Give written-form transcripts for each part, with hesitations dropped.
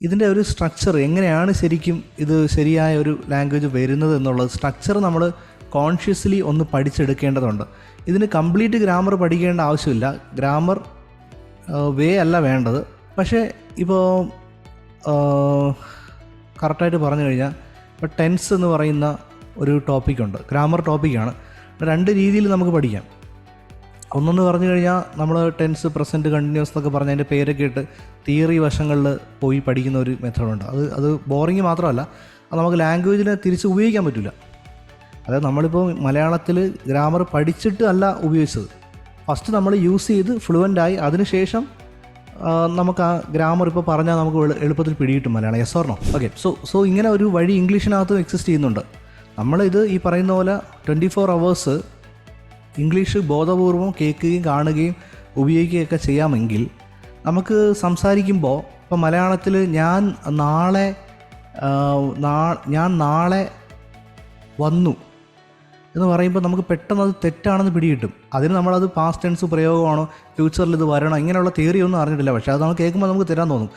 ഇതിൻ്റെ ഒരു സ്ട്രക്ചർ എങ്ങനെയാണ് ശരിക്കും ഇത് ശരിയായ ഒരു ലാംഗ്വേജ് വരുന്നത് എന്നുള്ളത് സ്ട്രക്ചർ നമ്മൾ കോൺഷ്യസ്ലി ഒന്ന് പഠിച്ചെടുക്കേണ്ടതുണ്ട്. ഇതിന് കംപ്ലീറ്റ് ഗ്രാമർ പഠിക്കേണ്ട ആവശ്യമില്ല. ഗ്രാമർ വേ അല്ല വേണ്ടത്. പക്ഷേ ഇപ്പോൾ കറക്റ്റായിട്ട് പറഞ്ഞു കഴിഞ്ഞാൽ ഇപ്പോൾ ടെൻസ് എന്ന് പറയുന്ന ഒരു ടോപ്പിക്കുണ്ട്, ഗ്രാമർ ടോപ്പിക്കാണ്. രണ്ട് രീതിയിൽ നമുക്ക് പഠിക്കാം. ഒന്നെന്ന് പറഞ്ഞു കഴിഞ്ഞാൽ നമ്മൾ ടെൻസ്, പ്രസൻറ്റ്, കണ്ടിന്യൂസ് എന്നൊക്കെ പറഞ്ഞ് അതിൻ്റെ പേരൊക്കെ ഇട്ട് തിയറി വശങ്ങളിൽ പോയി പഠിക്കുന്ന ഒരു മെത്തേഡുണ്ട്. അത് ബോറിങ് മാത്രമല്ല, അത് നമുക്ക് ലാംഗ്വേജിനെ തിരിച്ച് ഉപയോഗിക്കാൻ പറ്റില്ല. അതായത് നമ്മളിപ്പോൾ മലയാളത്തിൽ ഗ്രാമർ പഠിച്ചിട്ട് അല്ല ഉപയോഗിച്ചത്. ഫസ്റ്റ് നമ്മൾ യൂസ് ചെയ്ത് ഫ്ലുവൻ്റായി അതിനുശേഷം നമുക്ക് ആ ഗ്രാമർ ഇപ്പോൾ പറഞ്ഞാൽ നമുക്ക് എളുപ്പത്തിൽ പിടികിട്ടും Malayalam. Yes or no? Okay. So ഇങ്ങനെ ഒരു വഴി ഇംഗ്ലീഷിനകത്തും എക്സിസ്റ്റ് ചെയ്യുന്നുണ്ട്. നമ്മളിത് ഈ പറയുന്ന പോലെ 24 hours ഇംഗ്ലീഷ് ബോധപൂർവം കേൾക്കുകയും കാണുകയും ഉപയോഗിക്കുകയൊക്കെ ചെയ്യാമെങ്കിൽ നമുക്ക് സംസാരിക്കുമ്പോൾ ഇപ്പോൾ മലയാളത്തിൽ ഞാൻ നാളെ വന്നു എന്ന് പറയുമ്പോൾ നമുക്ക് പെട്ടെന്ന് അത് തെറ്റാണെന്ന് പിടികിട്ടും. അതിന് നമ്മളത് പാസ്റ്റ് ടെൻസ് പ്രയോഗമാണോ, ഫ്യൂച്ചറിൽ ഇത് വരണോ, ഇങ്ങനെയുള്ള തിയറി ഒന്നും അറിഞ്ഞിട്ടില്ല. പക്ഷേ അത് നമ്മൾ കേൾക്കുമ്പോൾ നമുക്ക് തരാൻ തോന്നും.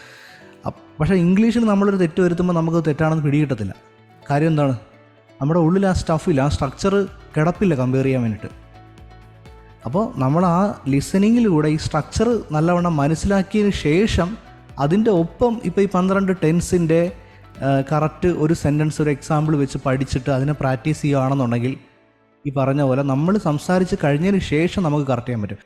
പക്ഷേ ഇംഗ്ലീഷിൽ നമ്മളൊരു തെറ്റ് വരുത്തുമ്പോൾ നമുക്ക് തെറ്റാണെന്ന് പിടികിട്ടത്തില്ല. കാര്യം എന്താണ്? നമ്മുടെ ഉള്ളിൽ ആ സ്റ്റഫില്ല, ആ സ്ട്രക്ചർ കിടപ്പില്ല കമ്പയർ ചെയ്യാൻ വേണ്ടിയിട്ട്. അപ്പോൾ നമ്മൾ ആ ലിസണിങ്ങിലൂടെ ഈ സ്ട്രക്ചർ നല്ലവണ്ണം മനസ്സിലാക്കിയതിന് ശേഷം അതിൻ്റെ ഒപ്പം ഇപ്പോൾ ഈ 12 ടെൻസിൻ്റെ കറക്റ്റ് ഒരു സെൻറ്റൻസ്, ഒരു എക്സാമ്പിൾ വെച്ച് പഠിച്ചിട്ട് അതിനെ പ്രാക്ടീസ് ചെയ്യുകയാണെന്നുണ്ടെങ്കിൽ ഈ പറഞ്ഞ പോലെ നമ്മൾ സംസാരിച്ച് കഴിഞ്ഞതിന് ശേഷം നമുക്ക് കറക്റ്റ് ചെയ്യാൻ പറ്റും.